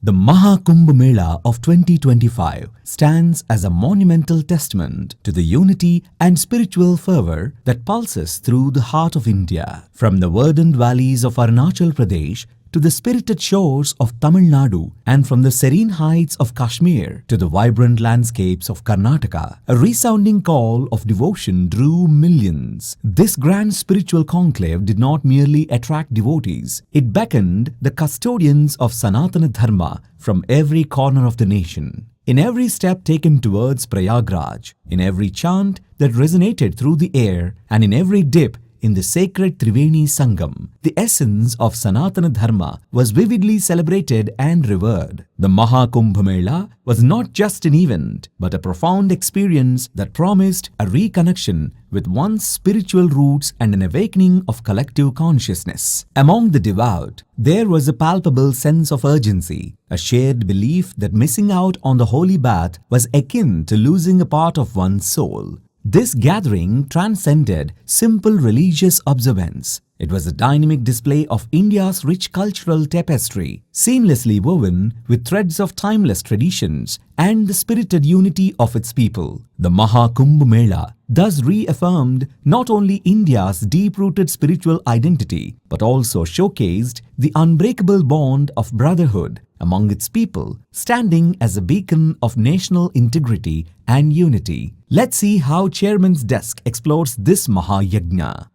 The Maha Kumbh Mela of 2025 stands as a monumental testament to the unity and spiritual fervor that pulses through the heart of India. From the verdant valleys of Arunachal Pradesh to the spirited shores of Tamil Nadu, and from the serene heights of Kashmir to the vibrant landscapes of Karnataka, a resounding call of devotion drew millions. This grand spiritual conclave did not merely attract devotees, it beckoned the custodians of Sanatana Dharma from every corner of the nation. In every step taken towards Prayagraj, in every chant that resonated through the air, and in every dip in the sacred Triveni Sangam, the essence of Sanatana Dharma was vividly celebrated and revered. The Mahakumbh Mela was not just an event, but a profound experience that promised a reconnection with one's spiritual roots and an awakening of collective consciousness. Among the devout, there was a palpable sense of urgency, a shared belief that missing out on the holy bath was akin to losing a part of one's soul. This gathering transcended simple religious observance. It was a dynamic display of India's rich cultural tapestry, seamlessly woven with threads of timeless traditions and the spirited unity of its people. The Mahakumbh Mela thus reaffirmed not only India's deep-rooted spiritual identity, but also showcased the unbreakable bond of brotherhood among its people, standing as a beacon of national integrity and unity. Let's see how Chairman's Desk explores this Mahayagna.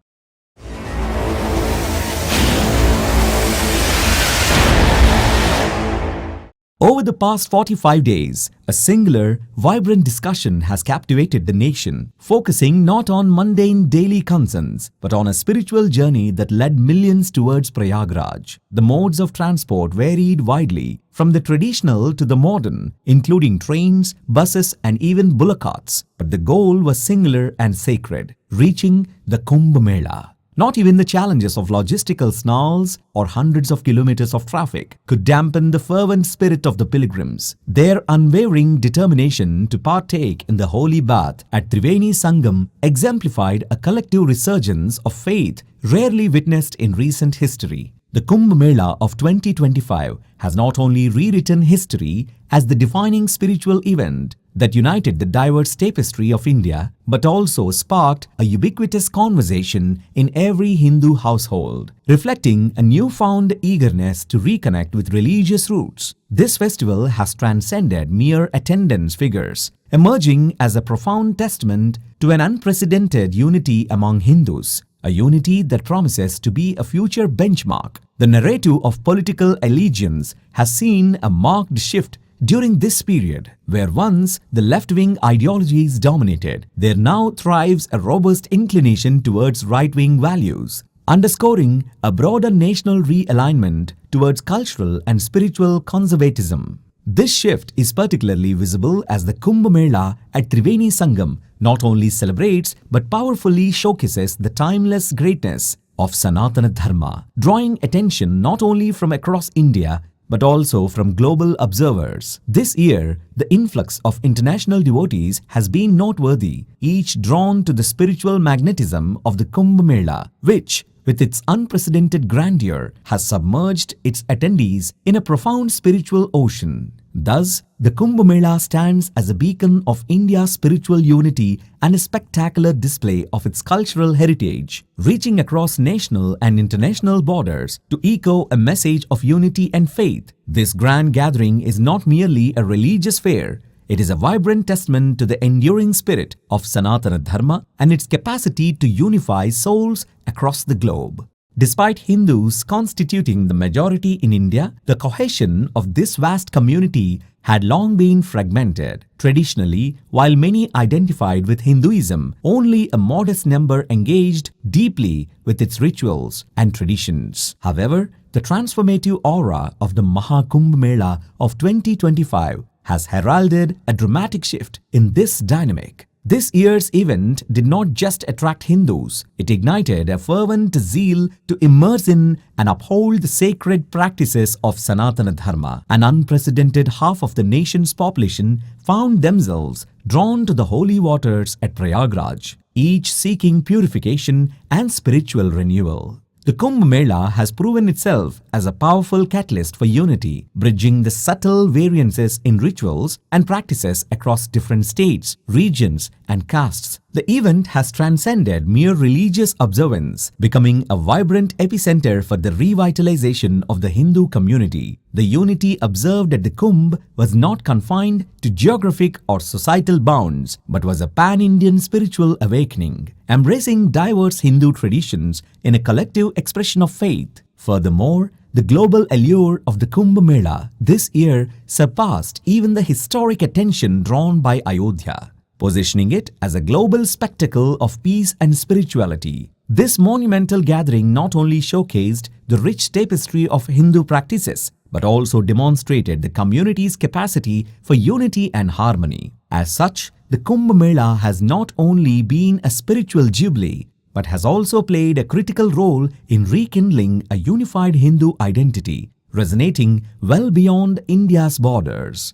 Over the past 45 days, a singular, vibrant discussion has captivated the nation, focusing not on mundane daily concerns, but on a spiritual journey that led millions towards Prayagraj. The modes of transport varied widely, from the traditional to the modern, including trains, buses, and even bullock carts. But the goal was singular and sacred, reaching the Kumbh Mela. Not even the challenges of logistical snarls or hundreds of kilometers of traffic could dampen the fervent spirit of the pilgrims. Their unwavering determination to partake in the holy bath at Triveni Sangam exemplified a collective resurgence of faith rarely witnessed in recent history. The Kumbh Mela of 2025 has not only rewritten history as the defining spiritual event that united the diverse tapestry of India, but also sparked a ubiquitous conversation in every Hindu household, reflecting a newfound eagerness to reconnect with religious roots. This festival has transcended mere attendance figures, emerging as a profound testament to an unprecedented unity among Hindus, a unity that promises to be a future benchmark. The narrative of political allegiance has seen a marked shift during this period, where once the left-wing ideologies dominated, there now thrives a robust inclination towards right-wing values, underscoring a broader national realignment towards cultural and spiritual conservatism. This shift is particularly visible as the Kumbh Mela at Triveni Sangam not only celebrates but powerfully showcases the timeless greatness of Sanatana Dharma, drawing attention not only from across India but also from global observers. This year, the influx of international devotees has been noteworthy, each drawn to the spiritual magnetism of the Kumbh Mela, which, with its unprecedented grandeur, has submerged its attendees in a profound spiritual ocean. Thus, the Kumbh Mela stands as a beacon of India's spiritual unity and a spectacular display of its cultural heritage, reaching across national and international borders to echo a message of unity and faith. This grand gathering is not merely a religious fair, it is a vibrant testament to the enduring spirit of Sanatana Dharma and its capacity to unify souls across the globe. Despite Hindus constituting the majority in India, the cohesion of this vast community had long been fragmented. Traditionally, while many identified with Hinduism, only a modest number engaged deeply with its rituals and traditions. However, the transformative aura of the Mahakumbh Mela of 2025 has heralded a dramatic shift in this dynamic. This year's event did not just attract Hindus, it ignited a fervent zeal to immerse in and uphold the sacred practices of Sanatana Dharma. An unprecedented half of the nation's population found themselves drawn to the holy waters at Prayagraj, each seeking purification and spiritual renewal. The Kumbh Mela has proven itself as a powerful catalyst for unity, bridging the subtle variances in rituals and practices across different states, regions, and castes. The event has transcended mere religious observance, becoming a vibrant epicenter for the revitalization of the Hindu community. The unity observed at the Kumbh was not confined to geographic or societal bounds, but was a pan-Indian spiritual awakening, embracing diverse Hindu traditions in a collective expression of faith. Furthermore, the global allure of the Kumbh Mela this year surpassed even the historic attention drawn by Ayodhya, positioning it as a global spectacle of peace and spirituality. This monumental gathering not only showcased the rich tapestry of Hindu practices, but also demonstrated the community's capacity for unity and harmony. As such, the Kumbh Mela has not only been a spiritual jubilee, but has also played a critical role in rekindling a unified Hindu identity, resonating well beyond India's borders.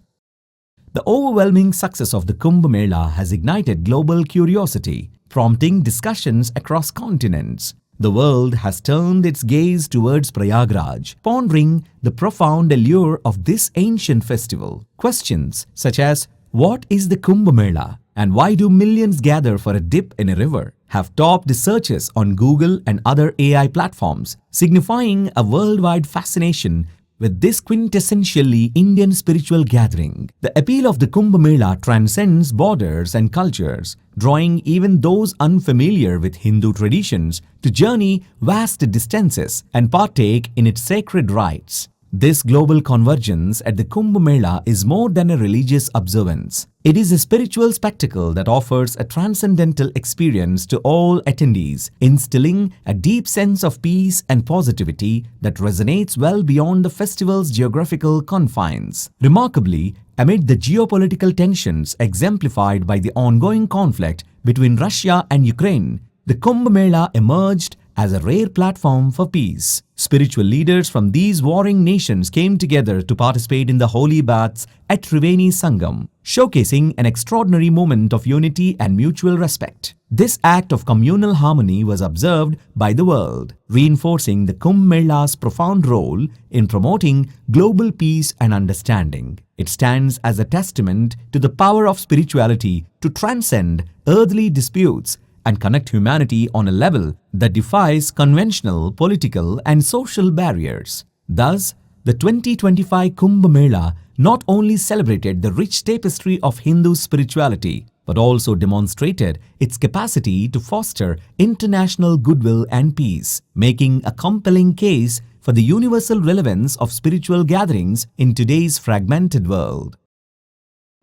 The overwhelming success of the Kumbh Mela has ignited global curiosity, prompting discussions across continents. The world has turned its gaze towards Prayagraj, pondering the profound allure of this ancient festival. Questions such as, "What is the Kumbh Mela?" and "Why do millions gather for a dip in a river?" have topped the searches on Google and other AI platforms, signifying a worldwide fascination with this quintessentially Indian spiritual gathering. The appeal of the Kumbh Mela transcends borders and cultures, drawing even those unfamiliar with Hindu traditions to journey vast distances and partake in its sacred rites. This global convergence at the Kumbh Mela is more than a religious observance. It is a spiritual spectacle that offers a transcendental experience to all attendees, instilling a deep sense of peace and positivity that resonates well beyond the festival's geographical confines. Remarkably, amid the geopolitical tensions exemplified by the ongoing conflict between Russia and Ukraine, the Kumbh Mela emerged as a rare platform for peace. Spiritual leaders from these warring nations came together to participate in the holy baths at Triveni Sangam, showcasing an extraordinary moment of unity and mutual respect. This act of communal harmony was observed by the world, reinforcing the Kumbh Mela's profound role in promoting global peace and understanding. It stands as a testament to the power of spirituality to transcend earthly disputes and connect humanity on a level that defies conventional political and social barriers. Thus, the 2025 Kumbh Mela not only celebrated the rich tapestry of Hindu spirituality, but also demonstrated its capacity to foster international goodwill and peace, making a compelling case for the universal relevance of spiritual gatherings in today's fragmented world.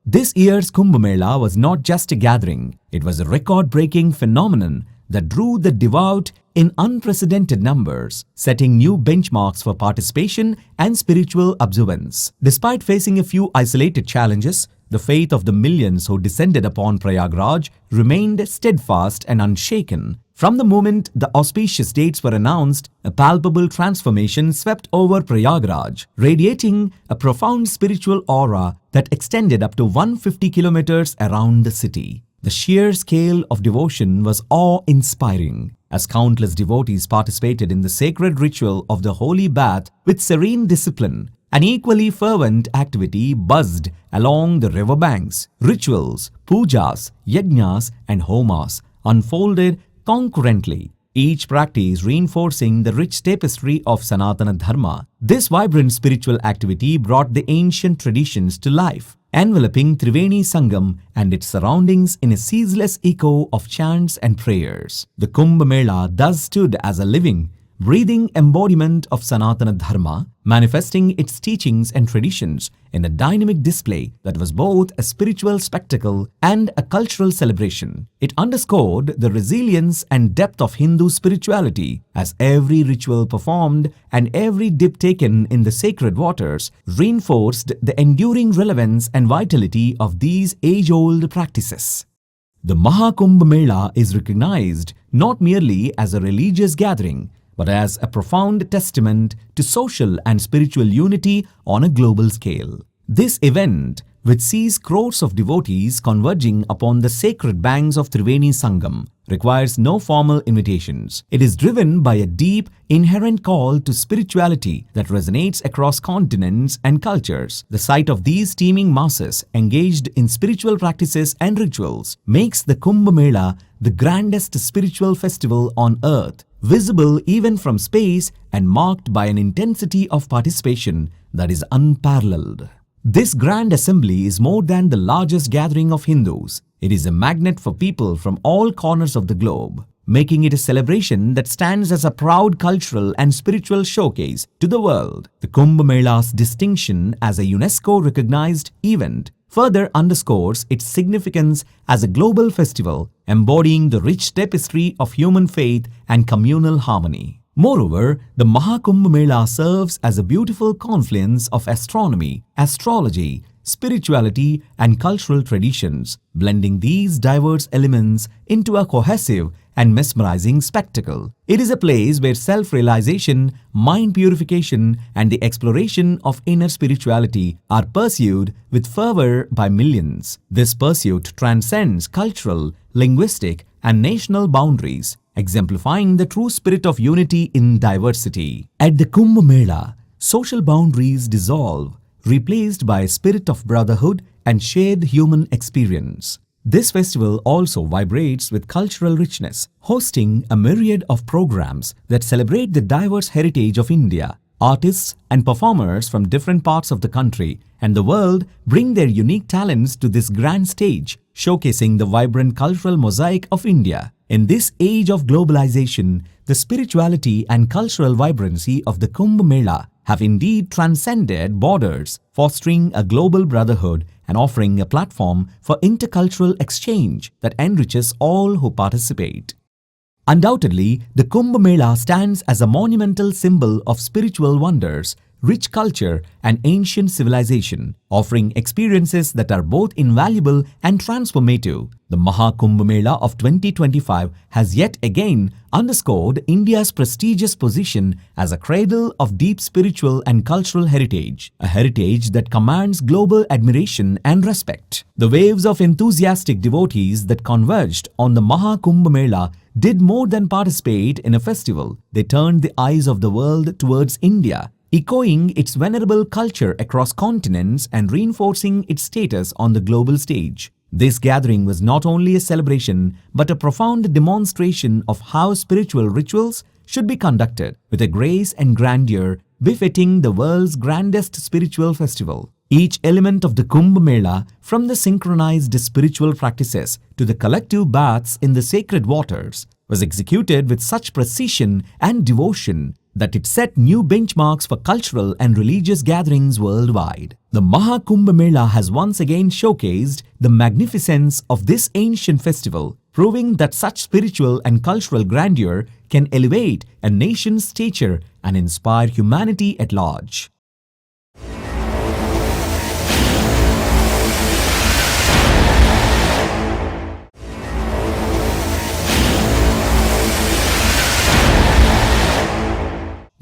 This year's Kumbh Mela was not just a gathering, it was a record-breaking phenomenon that drew the devout in unprecedented numbers, setting new benchmarks for participation and spiritual observance. Despite facing a few isolated challenges, the faith of the millions who descended upon Prayagraj remained steadfast and unshaken. From the moment the auspicious dates were announced, a palpable transformation swept over Prayagraj, radiating a profound spiritual aura that extended up to 150 kilometers around the city. The sheer scale of devotion was awe-inspiring, as countless devotees participated in the sacred ritual of the holy bath with serene discipline. An equally fervent activity buzzed along the riverbanks. Rituals, pujas, yajnas, and homas unfolded concurrently, each practice reinforcing the rich tapestry of Sanatana Dharma. This vibrant spiritual activity brought the ancient traditions to life, enveloping Triveni Sangam and its surroundings in a ceaseless echo of chants and prayers. The Kumbh Mela thus stood as a living, breathing embodiment of Sanatana Dharma, manifesting its teachings and traditions in a dynamic display that was both a spiritual spectacle and a cultural celebration. It underscored the resilience and depth of Hindu spirituality, as every ritual performed and every dip taken in the sacred waters reinforced the enduring relevance and vitality of these age-old practices. The Mahakumbh Mela is recognized not merely as a religious gathering, but as a profound testament to social and spiritual unity on a global scale. This event, which sees crores of devotees converging upon the sacred banks of Triveni Sangam, requires no formal invitations. It is driven by a deep, inherent call to spirituality that resonates across continents and cultures. The sight of these teeming masses engaged in spiritual practices and rituals makes the Kumbh Mela the grandest spiritual festival on earth, visible even from space and marked by an intensity of participation that is unparalleled. This grand assembly is more than the largest gathering of Hindus. It is a magnet for people from all corners of the globe, making it a celebration that stands as a proud cultural and spiritual showcase to the world. The Kumbh Mela's distinction as a UNESCO-recognized event further underscores its significance as a global festival embodying the rich tapestry of human faith and communal harmony. Moreover, the Mahakumbh Mela serves as a beautiful confluence of astronomy, astrology, spirituality, and cultural traditions, blending these diverse elements into a cohesive and mesmerizing spectacle. It is a place where self-realization, mind purification, and the exploration of inner spirituality are pursued with fervor by millions. This pursuit transcends cultural, linguistic, and national boundaries, exemplifying the true spirit of unity in diversity. At the Kumbh Mela, social boundaries dissolve, replaced by a spirit of brotherhood and shared human experience. This festival also vibrates with cultural richness, hosting a myriad of programs that celebrate the diverse heritage of India. Artists and performers from different parts of the country and the world bring their unique talents to this grand stage, showcasing the vibrant cultural mosaic of India. In this age of globalization, the spirituality and cultural vibrancy of the Kumbh Mela have indeed transcended borders, fostering a global brotherhood and offering a platform for intercultural exchange that enriches all who participate. Undoubtedly, the Kumbh Mela stands as a monumental symbol of spiritual wonders, rich culture, and ancient civilization, offering experiences that are both invaluable and transformative. The Maha Kumbh Mela of 2025 has yet again underscored India's prestigious position as a cradle of deep spiritual and cultural heritage, a heritage that commands global admiration and respect. The waves of enthusiastic devotees that converged on the Maha Kumbh Mela did more than participate in a festival. They turned the eyes of the world towards India, echoing its venerable culture across continents and reinforcing its status on the global stage. This gathering was not only a celebration but a profound demonstration of how spiritual rituals should be conducted with a grace and grandeur befitting the world's grandest spiritual festival. Each element of the Kumbh Mela, from the synchronized spiritual practices to the collective baths in the sacred waters, was executed with such precision and devotion that it set new benchmarks for cultural and religious gatherings worldwide. The Maha Kumbh Mela has once again showcased the magnificence of this ancient festival, proving that such spiritual and cultural grandeur can elevate a nation's stature and inspire humanity at large.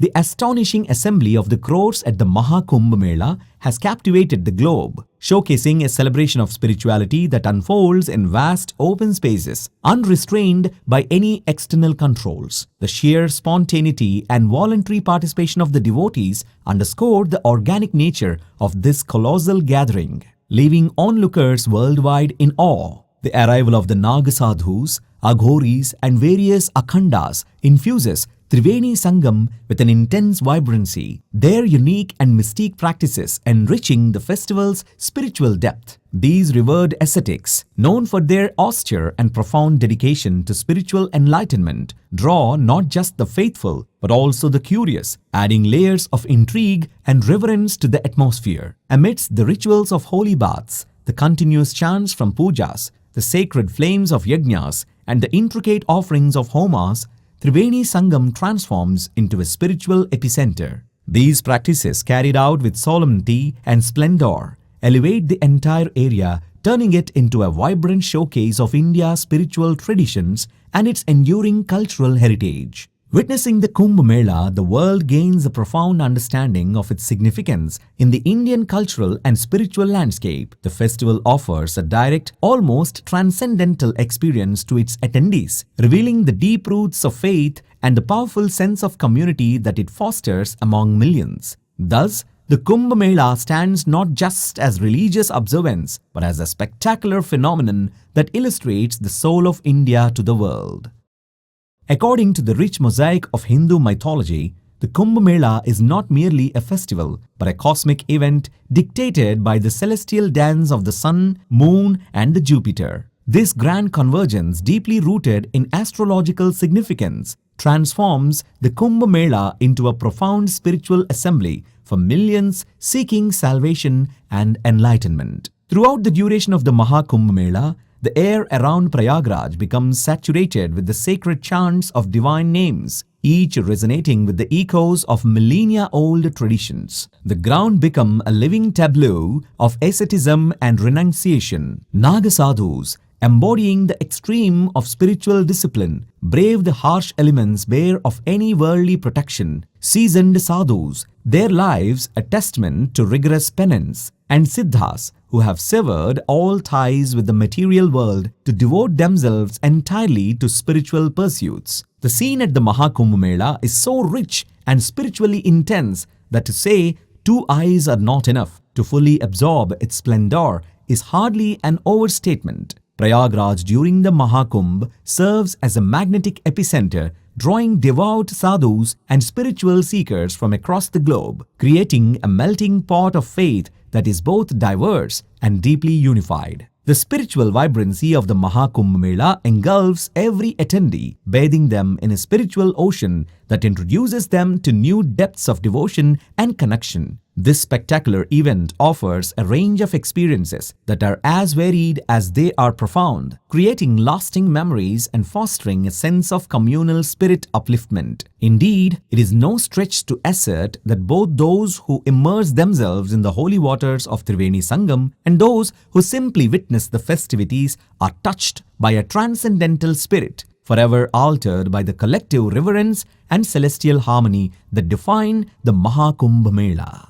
The astonishing assembly of the crores at the Maha Kumbh Mela has captivated the globe, showcasing a celebration of spirituality that unfolds in vast open spaces, unrestrained by any external controls. The sheer spontaneity and voluntary participation of the devotees underscore the organic nature of this colossal gathering, leaving onlookers worldwide in awe. The arrival of the Nagasadhus, Aghoris, and various Akhandas infuses Triveni Sangam with an intense vibrancy, their unique and mystique practices enriching the festival's spiritual depth. These revered ascetics, known for their austere and profound dedication to spiritual enlightenment, draw not just the faithful but also the curious, adding layers of intrigue and reverence to the atmosphere. Amidst the rituals of holy baths, the continuous chants from pujas, the sacred flames of yajnas, and the intricate offerings of homas, Triveni Sangam transforms into a spiritual epicenter. These practices, carried out with solemnity and splendor, elevate the entire area, turning it into a vibrant showcase of India's spiritual traditions and its enduring cultural heritage. Witnessing the Kumbh Mela, the world gains a profound understanding of its significance in the Indian cultural and spiritual landscape. The festival offers a direct, almost transcendental experience to its attendees, revealing the deep roots of faith and the powerful sense of community that it fosters among millions. Thus, the Kumbh Mela stands not just as religious observance, but as a spectacular phenomenon that illustrates the soul of India to the world. According to the rich mosaic of Hindu mythology, the Kumbh Mela is not merely a festival, but a cosmic event dictated by the celestial dance of the sun, moon, and the Jupiter. This grand convergence, deeply rooted in astrological significance, transforms the Kumbh Mela into a profound spiritual assembly for millions seeking salvation and enlightenment. Throughout the duration of the Mahakumbh Mela, the air around Prayagraj becomes saturated with the sacred chants of divine names, each resonating with the echoes of millennia-old traditions. The ground becomes a living tableau of asceticism and renunciation. Nagasadhus, embodying the extreme of spiritual discipline, brave the harsh elements bare of any worldly protection. Seasoned sadhus, their lives a testament to rigorous penance, and siddhas, who have severed all ties with the material world to devote themselves entirely to spiritual pursuits. The scene at the Mahakumbh Mela is so rich and spiritually intense that to say two eyes are not enough to fully absorb its splendor is hardly an overstatement. Prayagraj during the Mahakumbh serves as a magnetic epicenter, drawing devout sadhus and spiritual seekers from across the globe, creating a melting pot of faith that is both diverse and deeply unified. The spiritual vibrancy of the Mahakumbh Mela engulfs every attendee, bathing them in a spiritual ocean that introduces them to new depths of devotion and connection. This spectacular event offers a range of experiences that are as varied as they are profound, creating lasting memories and fostering a sense of communal spirit upliftment. Indeed, it is no stretch to assert that both those who immerse themselves in the holy waters of Triveni Sangam and those who simply witness the festivities are touched by a transcendental spirit, forever altered by the collective reverence and celestial harmony that define the Mahakumbh Mela.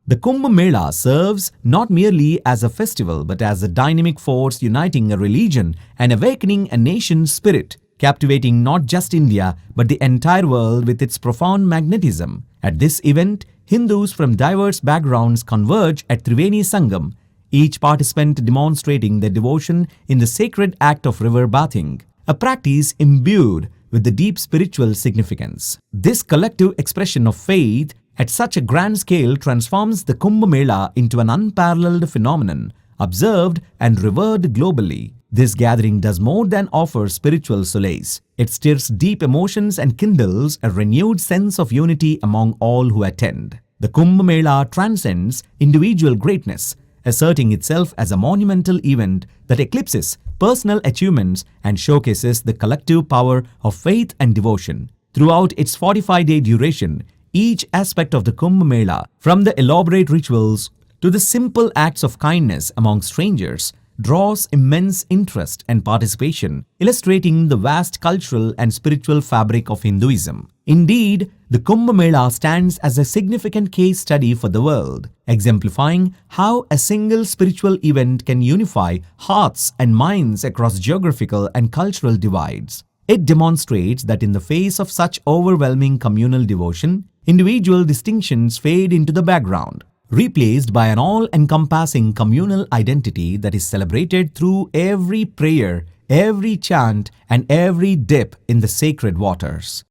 The Kumbh Mela serves not merely as a festival but as a dynamic force uniting a religion and awakening a nation's spirit, captivating not just India but the entire world with its profound magnetism. At this event, Hindus from diverse backgrounds converge at Triveni Sangam, each participant demonstrating their devotion in the sacred act of river bathing, a practice imbued with the deep spiritual significance. This collective expression of faith at such a grand scale transforms the Kumbh Mela into an unparalleled phenomenon, observed and revered globally. This gathering does more than offer spiritual solace. It stirs deep emotions and kindles a renewed sense of unity among all who attend. The Kumbh Mela transcends individual greatness, asserting itself as a monumental event that eclipses personal achievements and showcases the collective power of faith and devotion. Throughout its 45-day duration, each aspect of the Kumbh Mela, from the elaborate rituals to the simple acts of kindness among strangers, draws immense interest and participation, illustrating the vast cultural and spiritual fabric of Hinduism. Indeed, the Kumbh Mela stands as a significant case study for the world, exemplifying how a single spiritual event can unify hearts and minds across geographical and cultural divides. It demonstrates that in the face of such overwhelming communal devotion, individual distinctions fade into the background, replaced by an all-encompassing communal identity that is celebrated through every prayer, every chant, and every dip in the sacred waters.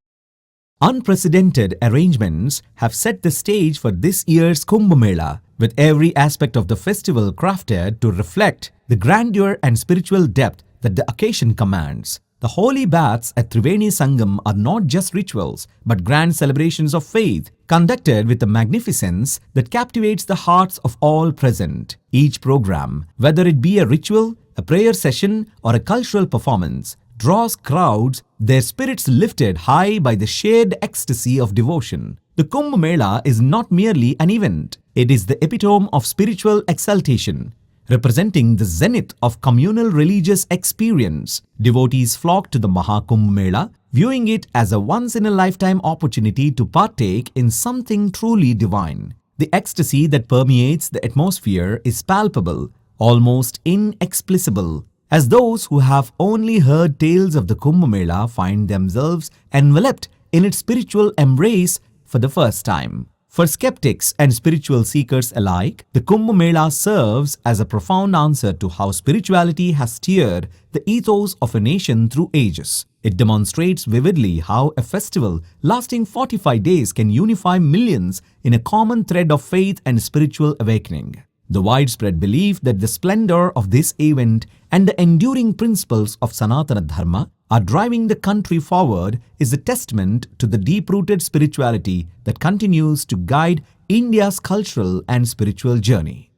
Unprecedented arrangements have set the stage for this year's Kumbh Mela, with every aspect of the festival crafted to reflect the grandeur and spiritual depth that the occasion commands. The holy baths at Triveni Sangam are not just rituals, but grand celebrations of faith, conducted with a magnificence that captivates the hearts of all present. Each program, whether it be a ritual, a prayer session, or a cultural performance, draws crowds, their spirits lifted high by the shared ecstasy of devotion. The Kumbh Mela is not merely an event, it is the epitome of spiritual exaltation. Representing the zenith of communal religious experience, devotees flock to the Mahakumbh Mela, viewing it as a once-in-a-lifetime opportunity to partake in something truly divine. The ecstasy that permeates the atmosphere is palpable, almost inexplicable, as those who have only heard tales of the Kumbh Mela find themselves enveloped in its spiritual embrace for the first time. For skeptics and spiritual seekers alike, the Kumbh Mela serves as a profound answer to how spirituality has steered the ethos of a nation through ages. It demonstrates vividly how a festival lasting 45 days can unify millions in a common thread of faith and spiritual awakening. The widespread belief that the splendor of this event and the enduring principles of Sanatana Dharma are driving the country forward is a testament to the deep-rooted spirituality that continues to guide India's cultural and spiritual journey.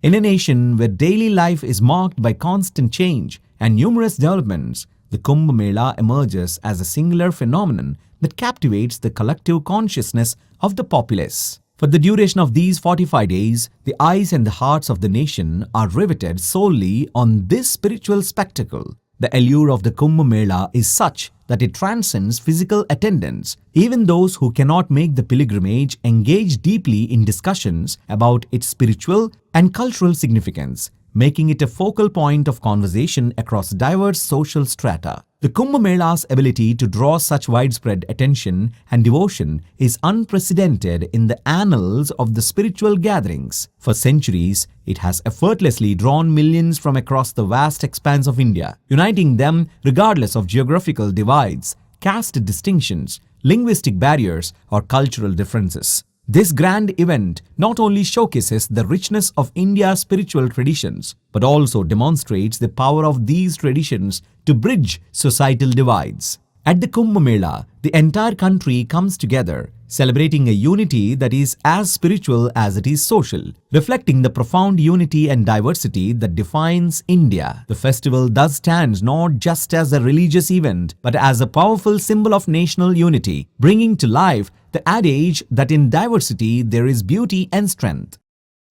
In a nation where daily life is marked by constant change and numerous developments, the Kumbh Mela emerges as a singular phenomenon that captivates the collective consciousness of the populace. For the duration of these 45 days, the eyes and the hearts of the nation are riveted solely on this spiritual spectacle. The allure of the Kumbh Mela is such that it transcends physical attendance. Even those who cannot make the pilgrimage engage deeply in discussions about its spiritual and cultural significance, making it a focal point of conversation across diverse social strata. The Kumbh Mela's ability to draw such widespread attention and devotion is unprecedented in the annals of the spiritual gatherings. For centuries, it has effortlessly drawn millions from across the vast expanse of India, uniting them regardless of geographical divides, caste distinctions, linguistic barriers, or cultural differences. This grand event not only showcases the richness of India's spiritual traditions, but also demonstrates the power of these traditions to bridge societal divides. At the Kumbh Mela, the entire country comes together, celebrating a unity that is as spiritual as it is social, reflecting the profound unity and diversity that defines India. The festival thus stands not just as a religious event, but as a powerful symbol of national unity, bringing to life the adage that in diversity there is beauty and strength.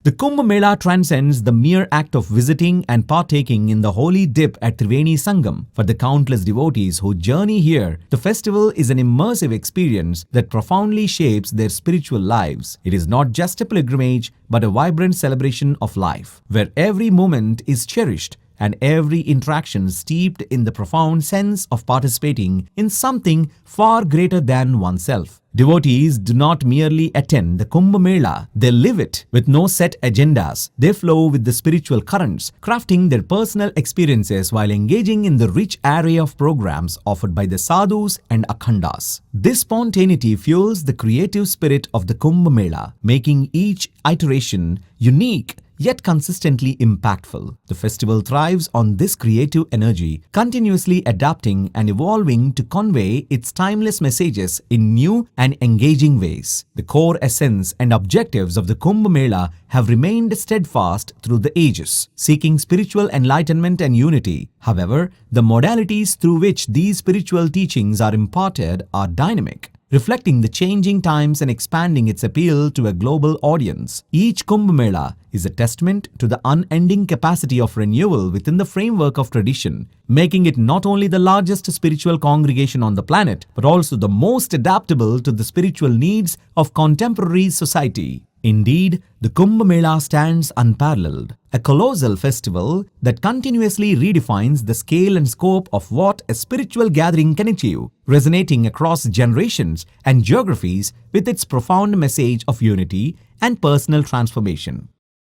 The Kumbh Mela transcends the mere act of visiting and partaking in the holy dip at Triveni Sangam. For the countless devotees who journey here, the festival is an immersive experience that profoundly shapes their spiritual lives. It is not just a pilgrimage, but a vibrant celebration of life, where every moment is cherished and every interaction steeped in the profound sense of participating in something far greater than oneself. Devotees do not merely attend the Kumbh Mela, they live it with no set agendas. They flow with the spiritual currents, crafting their personal experiences while engaging in the rich array of programs offered by the sadhus and akhandas. This spontaneity fuels the creative spirit of the Kumbh Mela, making each iteration unique yet consistently impactful. The festival thrives on this creative energy, continuously adapting and evolving to convey its timeless messages in new and engaging ways. The core essence and objectives of the Kumbh Mela have remained steadfast through the ages, seeking spiritual enlightenment and unity. However, the modalities through which these spiritual teachings are imparted are dynamic, reflecting the changing times and expanding its appeal to a global audience. Each Kumbh Mela is a testament to the unending capacity of renewal within the framework of tradition, making it not only the largest spiritual congregation on the planet, but also the most adaptable to the spiritual needs of contemporary society. Indeed, the Kumbh Mela stands unparalleled, a colossal festival that continuously redefines the scale and scope of what a spiritual gathering can achieve, resonating across generations and geographies with its profound message of unity and personal transformation.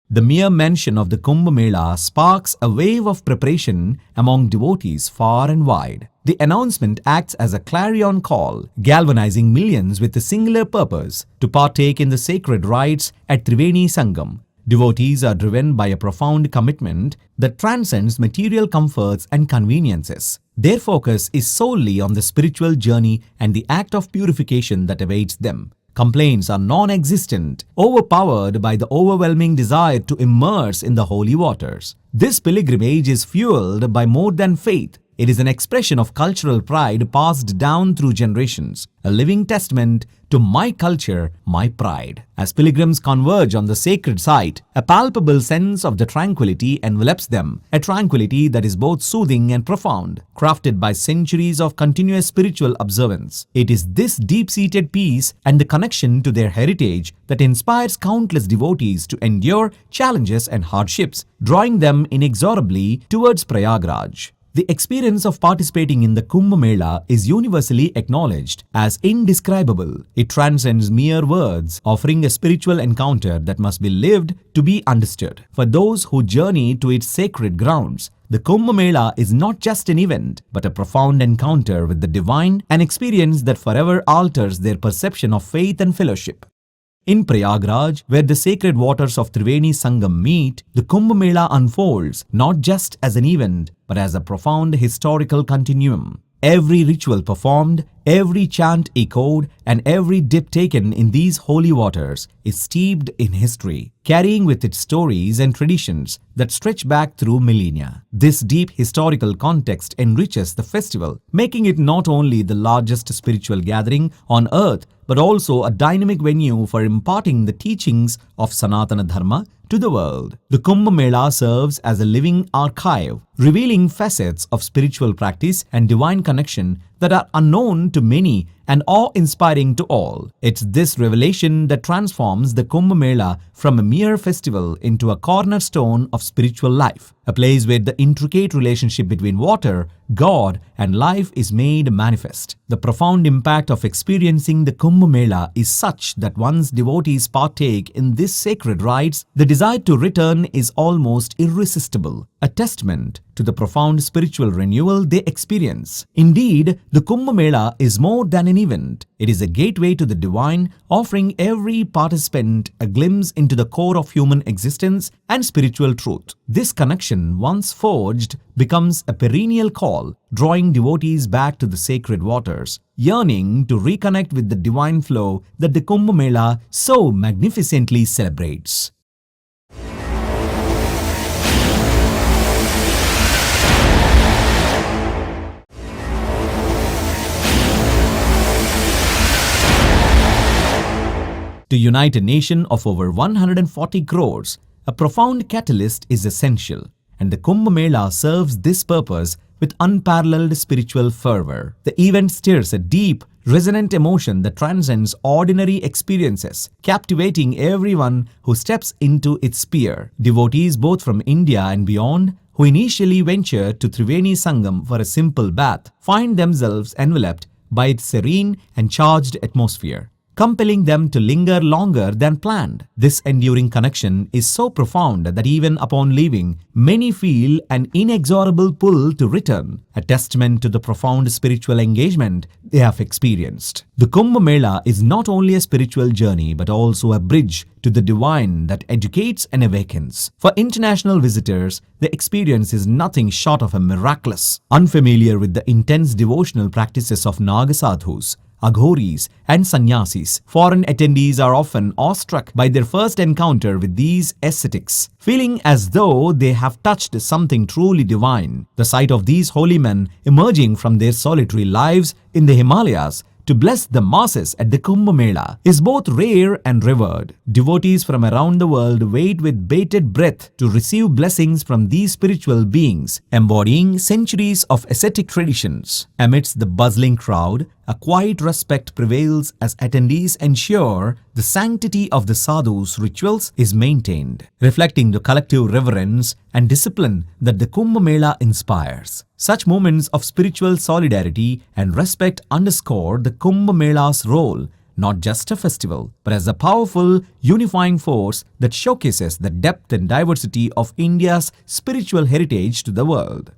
The mere mention of the Kumbh Mela sparks a wave of preparation among devotees far and wide. The announcement acts as a clarion call, galvanizing millions with a singular purpose: to partake in the sacred rites at Triveni Sangam. Devotees are driven by a profound commitment that transcends material comforts and conveniences. Their focus is solely on the spiritual journey and the act of purification that awaits them. Complaints are non-existent, overpowered by the overwhelming desire to immerse in the holy waters. This pilgrimage is fueled by more than faith. It is an expression of cultural pride passed down through generations, a living testament to my culture, my pride. As pilgrims converge on the sacred site, a palpable sense of the tranquility envelops them, a tranquility that is both soothing and profound, crafted by centuries of continuous spiritual observance. It is this deep-seated peace and the connection to their heritage that inspires countless devotees to endure challenges and hardships, drawing them inexorably towards Prayagraj. The experience of participating in the Kumbh Mela is universally acknowledged as indescribable. It transcends mere words, offering a spiritual encounter that must be lived to be understood. For those who journey to its sacred grounds, the Kumbh Mela is not just an event, but a profound encounter with the divine, an experience that forever alters their perception of faith and fellowship. In Prayagraj, where the sacred waters of Triveni Sangam meet, the Kumbh Mela unfolds not just as an event, but as a profound historical continuum. Every ritual performed, every chant echoed, and every dip taken in these holy waters is steeped in history, carrying with it stories and traditions that stretch back through millennia. This deep historical context enriches the festival, making it not only the largest spiritual gathering on earth, but also a dynamic venue for imparting the teachings of Sanatana Dharma to the world. The Kumbh Mela serves as a living archive, revealing facets of spiritual practice and divine connection that are unknown to many and awe-inspiring to all. It's this revelation that transforms the Kumbh Mela from a mere festival into a cornerstone of spiritual life, a place where the intricate relationship between water, God, and life is made manifest. The profound impact of experiencing the Kumbh Mela is such that once devotees partake in these sacred rites, the desire to return is almost irresistible, a testament to the profound spiritual renewal they experience. Indeed, the Kumbh Mela is more than an event. It is a gateway to the divine, offering every participant a glimpse into the core of human existence and spiritual truth. This connection, once forged, becomes a perennial call, drawing devotees back to the sacred waters, yearning to reconnect with the divine flow that the Kumbh Mela so magnificently celebrates. To unite a nation of over 140 crores, a profound catalyst is essential, and the Kumbh Mela serves this purpose with unparalleled spiritual fervor. The event stirs a deep, resonant emotion that transcends ordinary experiences, captivating everyone who steps into its sphere. Devotees both from India and beyond, who initially venture to Triveni Sangam for a simple bath, find themselves enveloped by its serene and charged atmosphere, compelling them to linger longer than planned. This enduring connection is so profound that even upon leaving, many feel an inexorable pull to return, a testament to the profound spiritual engagement they have experienced. The Kumbh Mela is not only a spiritual journey but also a bridge to the divine that educates and awakens. For international visitors, the experience is nothing short of a miraculous. Unfamiliar with the intense devotional practices of Nagasadhus, Aghoris, and Sannyasis, foreign attendees are often awestruck by their first encounter with these ascetics, feeling as though they have touched something truly divine. The sight of these holy men emerging from their solitary lives in the Himalayas to bless the masses at the Kumbh Mela is both rare and revered. Devotees from around the world wait with bated breath to receive blessings from these spiritual beings, embodying centuries of ascetic traditions. Amidst the bustling crowd, a quiet respect prevails as attendees ensure the sanctity of the sadhus' rituals is maintained, reflecting the collective reverence and discipline that the Kumbh Mela inspires. Such moments of spiritual solidarity and respect underscore the Kumbh Mela's role, not just a festival, but as a powerful, unifying force that showcases the depth and diversity of India's spiritual heritage to the world.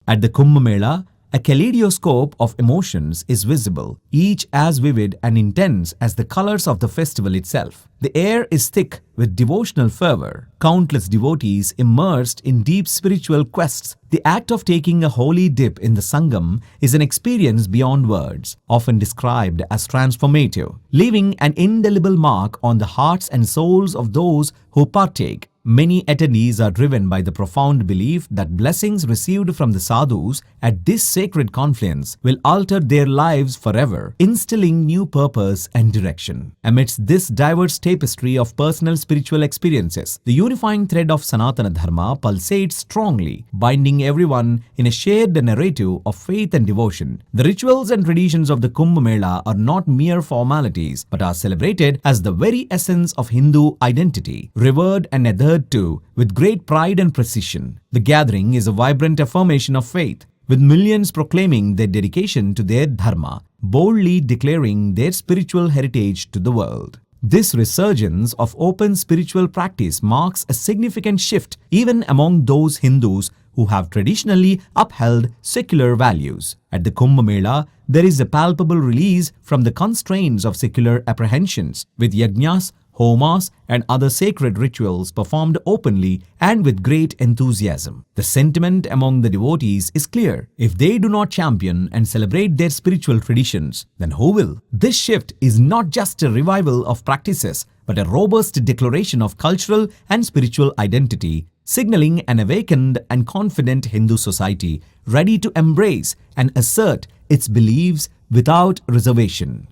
At the Kumbh Mela, a kaleidoscope of emotions is visible, each as vivid and intense as the colors of the festival itself. The air is thick with devotional fervor. Countless devotees immersed in deep spiritual quests. The act of taking a holy dip in the Sangam is an experience beyond words, often described as transformative, leaving an indelible mark on the hearts and souls of those who partake. Many attendees are driven by the profound belief that blessings received from the sadhus at this sacred confluence will alter their lives forever, instilling new purpose and direction. Amidst this diverse tapestry of personal spiritual experiences, the unifying thread of Sanatana Dharma pulsates strongly, binding everyone in a shared narrative of faith and devotion. The rituals and traditions of the Kumbh Mela are not mere formalities, but are celebrated as the very essence of Hindu identity, revered and adhered to with great pride and precision. The gathering is a vibrant affirmation of faith, with millions proclaiming their dedication to their dharma, boldly declaring their spiritual heritage to the world. This resurgence of open spiritual practice marks a significant shift even among those Hindus who have traditionally upheld secular values. At the Kumbh Mela, there is a palpable release from the constraints of secular apprehensions, with yajnas, homas, and other sacred rituals performed openly and with great enthusiasm. The sentiment among the devotees is clear. If they do not champion and celebrate their spiritual traditions, then who will? This shift is not just a revival of practices, but a robust declaration of cultural and spiritual identity, signaling an awakened and confident Hindu society ready to embrace and assert its beliefs without reservation.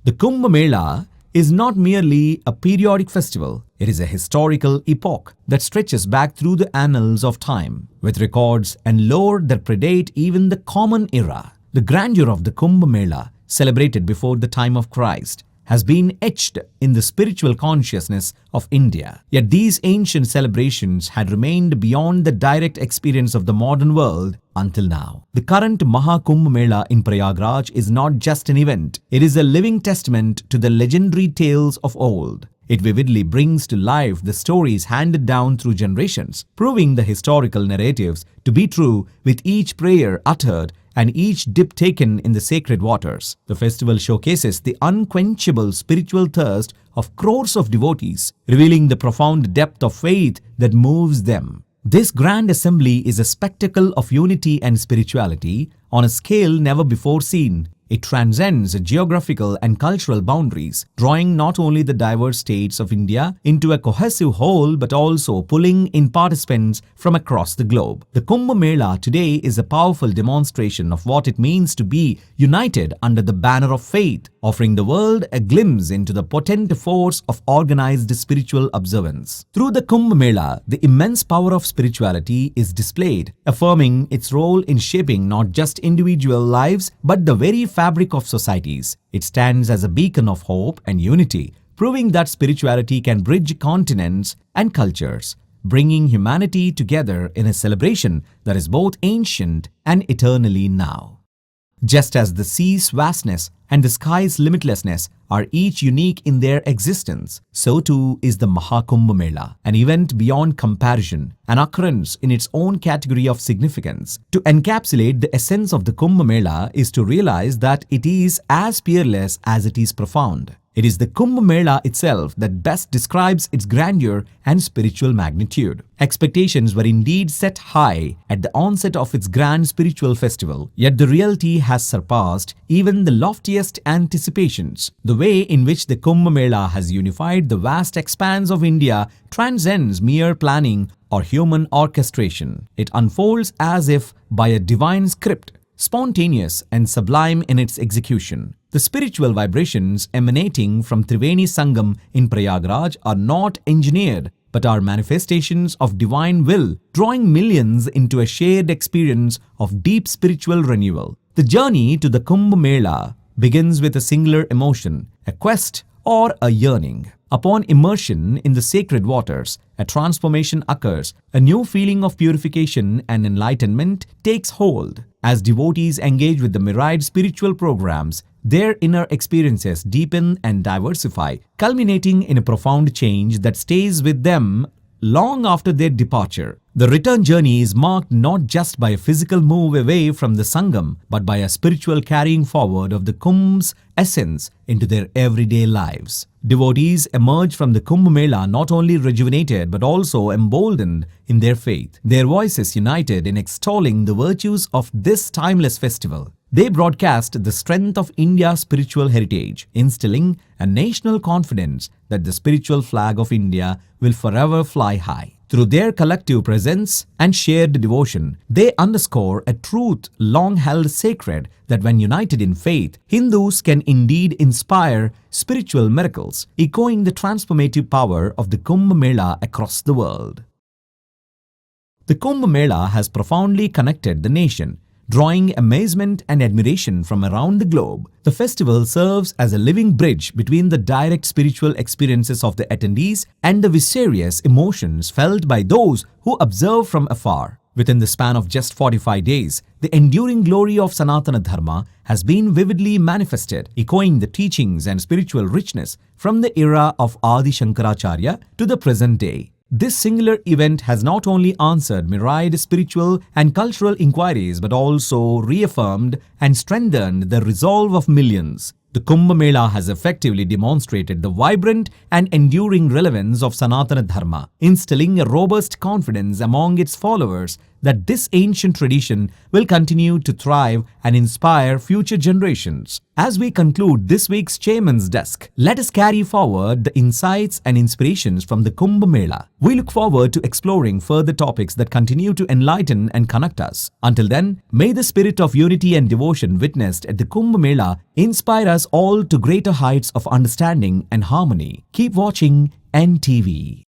The Kumbh Mela is not merely a periodic festival, it is a historical epoch that stretches back through the annals of time, with records and lore that predate even the common era. The grandeur of the Kumbh Mela, celebrated before the time of Christ, has been etched in the spiritual consciousness of India. Yet these ancient celebrations had remained beyond the direct experience of the modern world until now. The current Maha Kumbh Mela in Prayagraj is not just an event, it is a living testament to the legendary tales of old. It vividly brings to life the stories handed down through generations, proving the historical narratives to be true with each prayer uttered and each dip taken in the sacred waters. The festival showcases the unquenchable spiritual thirst of crores of devotees, revealing the profound depth of faith that moves them. This grand assembly is a spectacle of unity and spirituality on a scale never before seen. It transcends geographical and cultural boundaries, drawing not only the diverse states of India into a cohesive whole but also pulling in participants from across the globe. The Kumbh Mela today is a powerful demonstration of what it means to be united under the banner of faith, offering the world a glimpse into the potent force of organized spiritual observance. Through the Kumbh Mela, the immense power of spirituality is displayed, affirming its role in shaping not just individual lives but the very fabric of societies. It stands as a beacon of hope and unity, proving that spirituality can bridge continents and cultures, bringing humanity together in a celebration that is both ancient and eternally now. Just as the sea's vastness and the sky's limitlessness are each unique in their existence, so too is the Mahakumbh Mela, an event beyond comparison, an occurrence in its own category of significance. To encapsulate the essence of the Kumbh Mela is to realize that it is as peerless as it is profound. It is the Kumbh Mela itself that best describes its grandeur and spiritual magnitude. Expectations were indeed set high at the onset of its grand spiritual festival, yet the reality has surpassed even the loftiest anticipations. The way in which the Kumbh Mela has unified the vast expanse of India transcends mere planning or human orchestration. It unfolds as if by a divine script, spontaneous and sublime in its execution. The spiritual vibrations emanating from Triveni Sangam in Prayagraj are not engineered, but are manifestations of divine will, drawing millions into a shared experience of deep spiritual renewal. The journey to the Kumbh Mela begins with a singular emotion, a quest or a yearning. Upon immersion in the sacred waters, a transformation occurs. A new feeling of purification and enlightenment takes hold. As devotees engage with the myriad spiritual programs, their inner experiences deepen and diversify, culminating in a profound change that stays with them long after their departure. The return journey is marked not just by a physical move away from the Sangam, but by a spiritual carrying forward of the Kumbh's essence into their everyday lives. Devotees emerge from the Kumbh Mela not only rejuvenated but also emboldened in their faith, their voices united in extolling the virtues of this timeless festival. They broadcast the strength of India's spiritual heritage, instilling a national confidence that the spiritual flag of India will forever fly high. Through their collective presence and shared devotion, they underscore a truth long held sacred that when united in faith, Hindus can indeed inspire spiritual miracles, echoing the transformative power of the Kumbh Mela across the world. The Kumbh Mela has profoundly connected the nation, drawing amazement and admiration from around the globe. The festival serves as a living bridge between the direct spiritual experiences of the attendees and the viscerous emotions felt by those who observe from afar. Within the span of just 45 days, the enduring glory of Sanatana Dharma has been vividly manifested, echoing the teachings and spiritual richness from the era of Adi Shankaracharya to the present day. This singular event has not only answered myriad spiritual and cultural inquiries but also reaffirmed and strengthened the resolve of millions. The Kumbh Mela has effectively demonstrated the vibrant and enduring relevance of Sanatana Dharma, instilling a robust confidence among its followers that this ancient tradition will continue to thrive and inspire future generations. As we conclude this week's Chairman's Desk, let us carry forward the insights and inspirations from the Kumbh Mela. We look forward to exploring further topics that continue to enlighten and connect us. Until then, may the spirit of unity and devotion witnessed at the Kumbh Mela inspire us all to greater heights of understanding and harmony. Keep watching NTV.